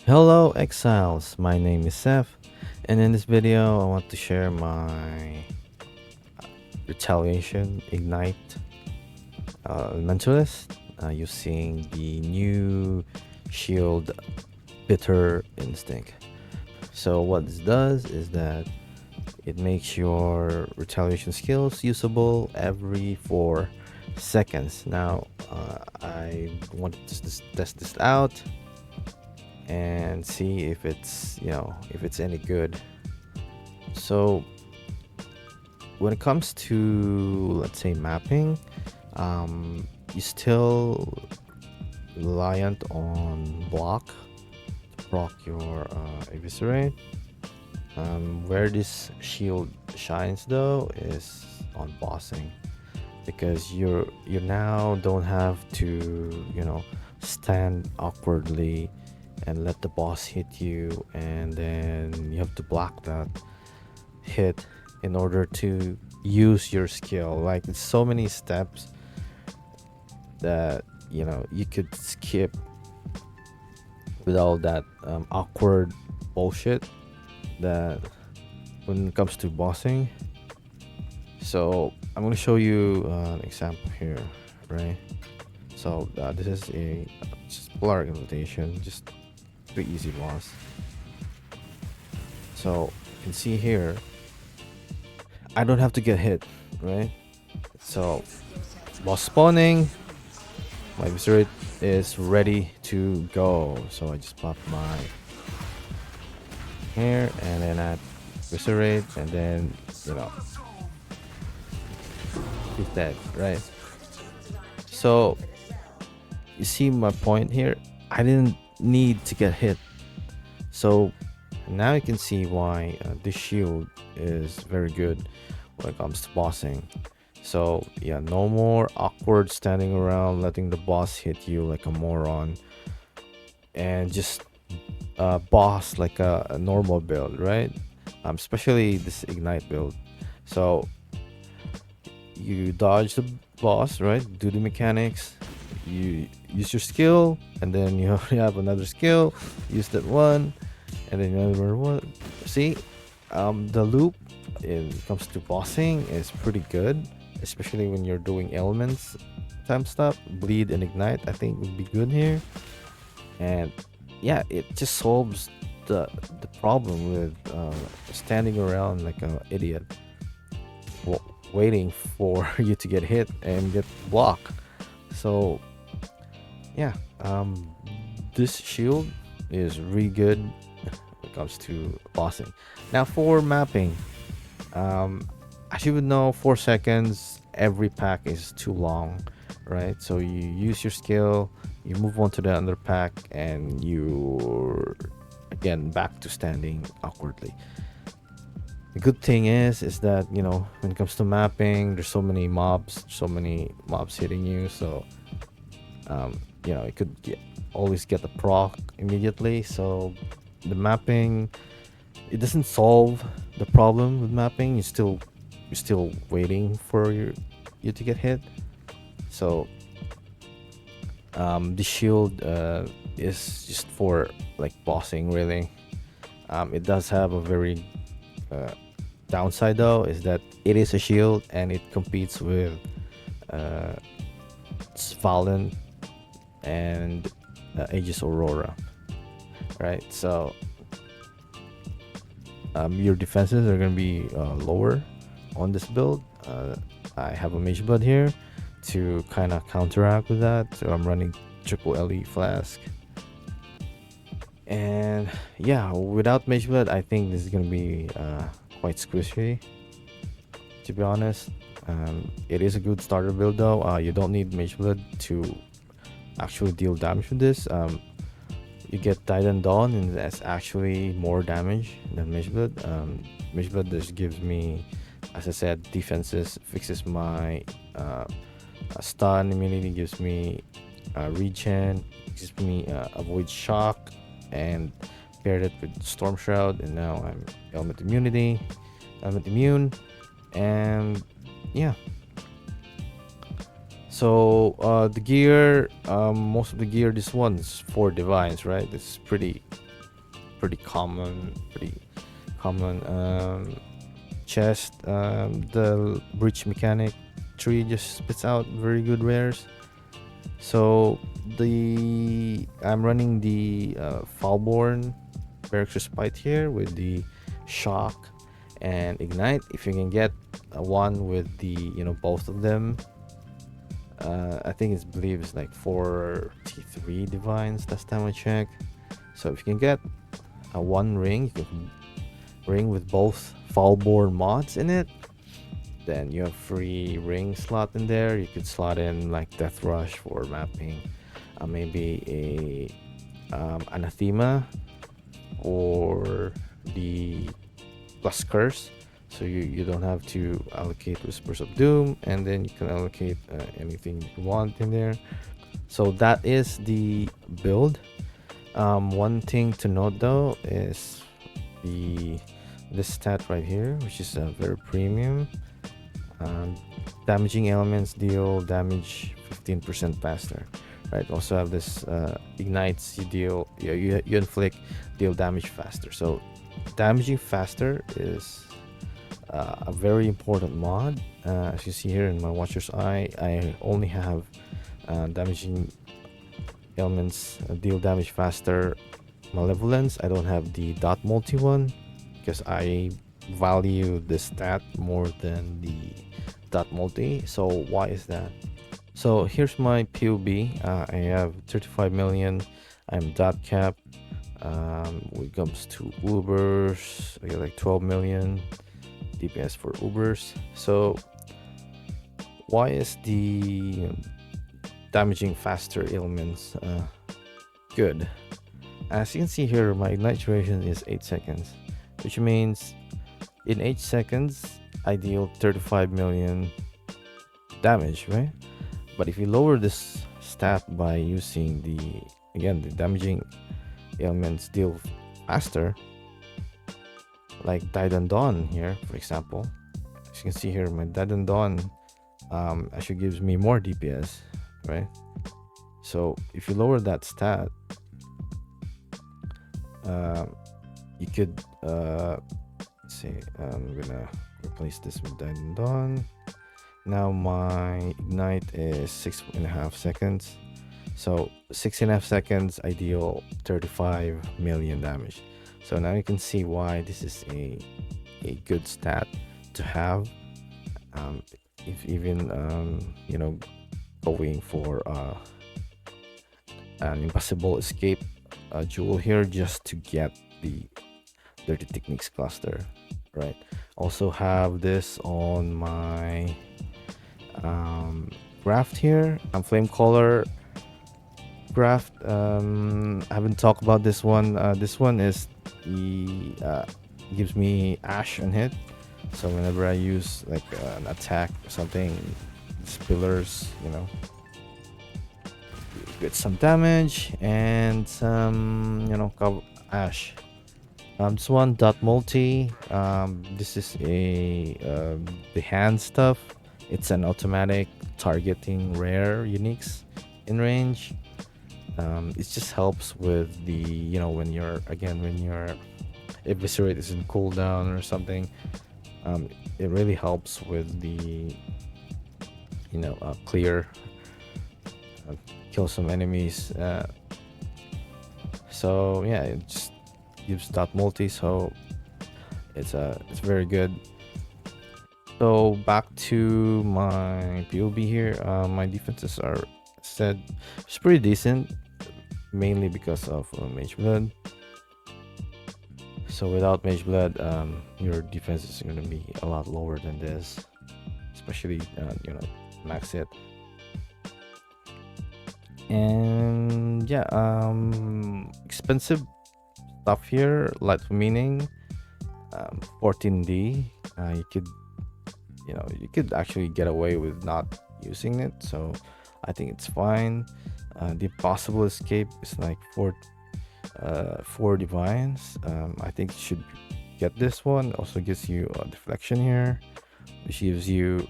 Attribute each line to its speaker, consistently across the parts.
Speaker 1: Hello exiles, my name is Seth, and in this video I want to share my Retaliation Ignite Mentalist using the new Shield Bitter Instinct. So what this does is that it makes your retaliation skills usable every 4 seconds. Now I wanted to test this out and see if it's if it's any good. So when it comes to, let's say, mapping, you still reliant on block to proc your Eviscerate. Where this shield shines though is on bossing, because you now don't have to stand awkwardly and let the boss hit you, and then you have to block that hit in order to use your skill. Like, it's so many steps that you could skip with all that awkward bullshit that when it comes to bossing. So I'm going to show you an example here, right? So this is a just polar invitation, just pretty easy boss. So you can see here I don't have to get hit, right? So boss spawning, my Eviscerate is ready to go. So I just pop my here, and then I Eviscerate, and then he's dead, right? So you see my point here, I didn't need to get hit. So now you can see why this shield is very good when it comes to bossing. So yeah, no more awkward standing around letting the boss hit you like a moron, and just boss like a normal build, right? Especially this ignite build. So you dodge the boss, right? Do the mechanics, you use your skill, and then you have another skill, use that one, and then another one. See, the loop when it comes to bossing is pretty good, especially when you're doing ailments time stuff. Bleed and ignite, I think, would be good here. And yeah, it just solves the problem with standing around like an idiot, waiting for you to get hit and get blocked. So yeah, this shield is really good when it comes to bossing. Now for mapping, as you would know, 4 seconds every pack is too long, right? So you use your skill, you move on to the other pack, and you're again back to standing awkwardly. The good thing is that when it comes to mapping, there's so many mobs hitting you. So you could always get the proc immediately. So the mapping, it doesn't solve the problem with mapping. You're still waiting for you to get hit. So the shield is just for like bossing, really. It does have a very downside though, is that it is a shield and it competes with uh, Valen and Aegis Aurora, right? So your defenses are going to be lower on this build. I have a Mageblood here to kind of counteract with that. So I'm running triple LE flask. And yeah, without Mageblood, I think this is going to be quite squishy, to be honest. It is a good starter build though. You don't need Mageblood to actually deal damage with this. You get Titan Dawn, and that's actually more damage than Mageblood. Mageblood just gives me, as I said, defenses, fixes my stun immunity, gives me regen, gives me avoid shock, and paired it with Storm Shroud, and now I'm element immune, and yeah. So the gear, most of the gear, this one's for divines, right? It's pretty pretty common, chest. The breach mechanic tree just spits out very good rares. So I'm running the Falborn Barracks Respite here with the shock and ignite. If you can get a one with the both of them, I think it's believe it's like 43 divines last time I checked. So if you can get a one ring, you can ring with both Falborn mods in it, then you have free ring slot in there. You could slot in like Death Rush for mapping, maybe a Anathema or the plus curse, so you don't have to allocate Whispers of Doom, and then you can allocate anything you want in there. So that is the build. One thing to note though is this stat right here, which is very premium. Damaging elements deal damage 15% faster, right? Also have this ignites, you inflict deal damage faster. So damaging faster is a very important mod. As you see here in my Watcher's Eye, I only have damaging elements deal damage faster Malevolence. I don't have the dot multi one because I value this stat more than the dot multi. So why is that? So here's my POB. I have 35 million. I'm dot cap. When it comes to Ubers, I get like 12 million DPS for Ubers. So why is the damaging faster ailments good? As you can see here, my ignite duration is 8 seconds, which means in 8 seconds I deal 35 million damage, right? But if you lower this stat by using the damaging ailments deal faster, like Died Dawn here, for example. As you can see here, my Died Dawn actually gives me more DPS, right? So if you lower that stat, you could say I'm gonna replace this with Died Dawn. Now my ignite is 6.5 seconds. So 6.5 seconds, I deal 35 million damage. So now you can see why this is a good stat to have. If even going for an impossible escape jewel here just to get the Dirty Techniques cluster, right? Also have this on my Graft here. Flame Caller Graft. I haven't talked about this one. This one is the gives me Ash and hit. So whenever I use like an attack or something, these pillars, get some damage and some, cover Ash. This one dot multi. This is the hand stuff. It's an automatic targeting rare uniques in range. It just helps with the when your Eviscerate is in cooldown or something. It really helps with the clear, kill some enemies. So yeah, it just gives dot multi, so it's very good. So back to my POB here. My defenses are it's pretty decent, mainly because of Mageblood. So without Mageblood, your defense is going to be a lot lower than this, especially max hit. And yeah, expensive stuff here, light meaning, 14D. You could actually get away with not using it, so I think it's fine. The possible escape is like 4 divines. I think you should get this one. Also gives you a deflection here, which gives you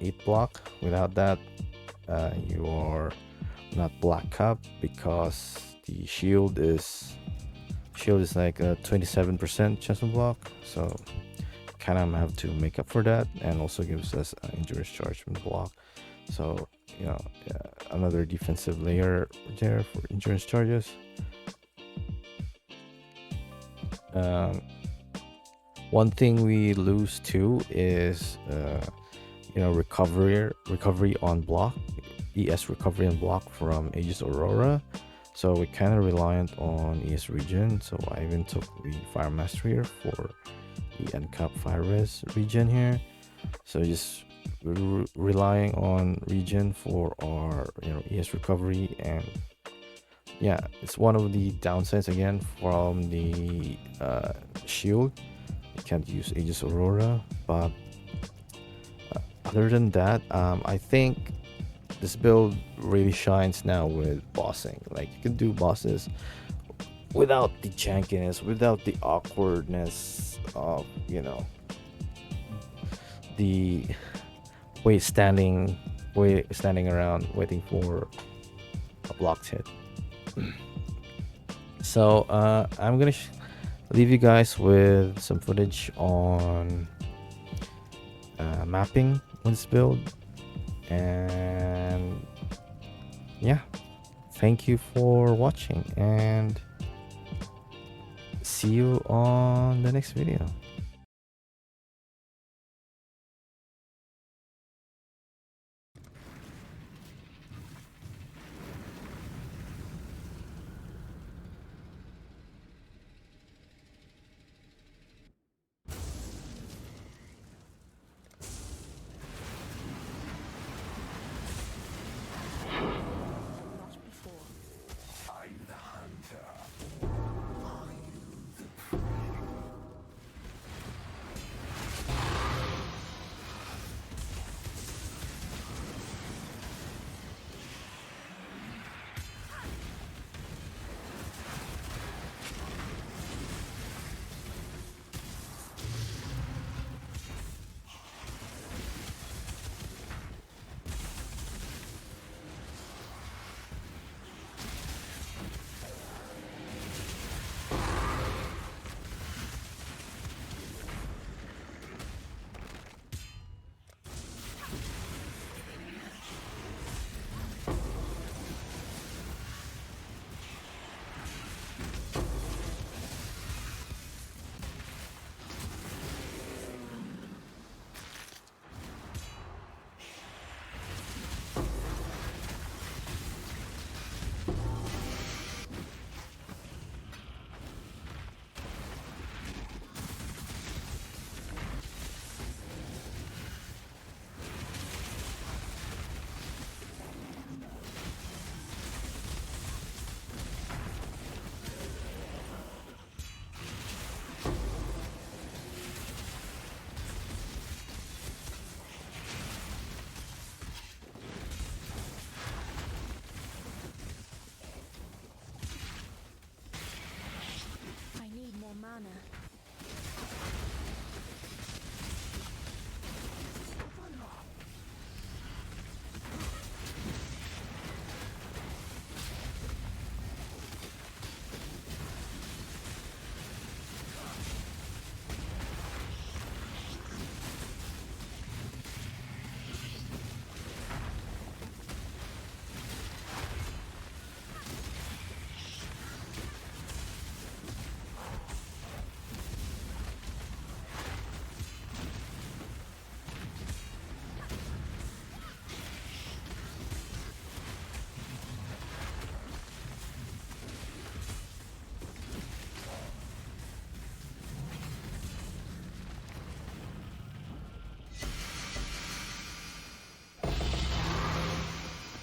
Speaker 1: 8 block. Without that, you are not black cup because the shield is shield is like a 27% chance to block, so kind of have to make up for that, and also gives us endurance charge from block. So you know, another defensive layer there for endurance charges. One thing we lose too is recovery on block, ES recovery on block from Aegis Aurora. So we're kind of reliant on ES regen. So I even took the Fire Master here for the uncapped Fire Res regen here. So just relying on regen for our ES recovery, and yeah, it's one of the downsides again from the shield. You can't use Aegis Aurora, but other than that, I think this build really shines now with bossing. Like, you can do bosses without the jankiness, without the awkwardness of the standing around waiting for a blocked hit. So I'm gonna leave you guys with some footage on mapping with this build, and yeah, thank you for watching, and see you on the next video.
Speaker 2: I need more mana.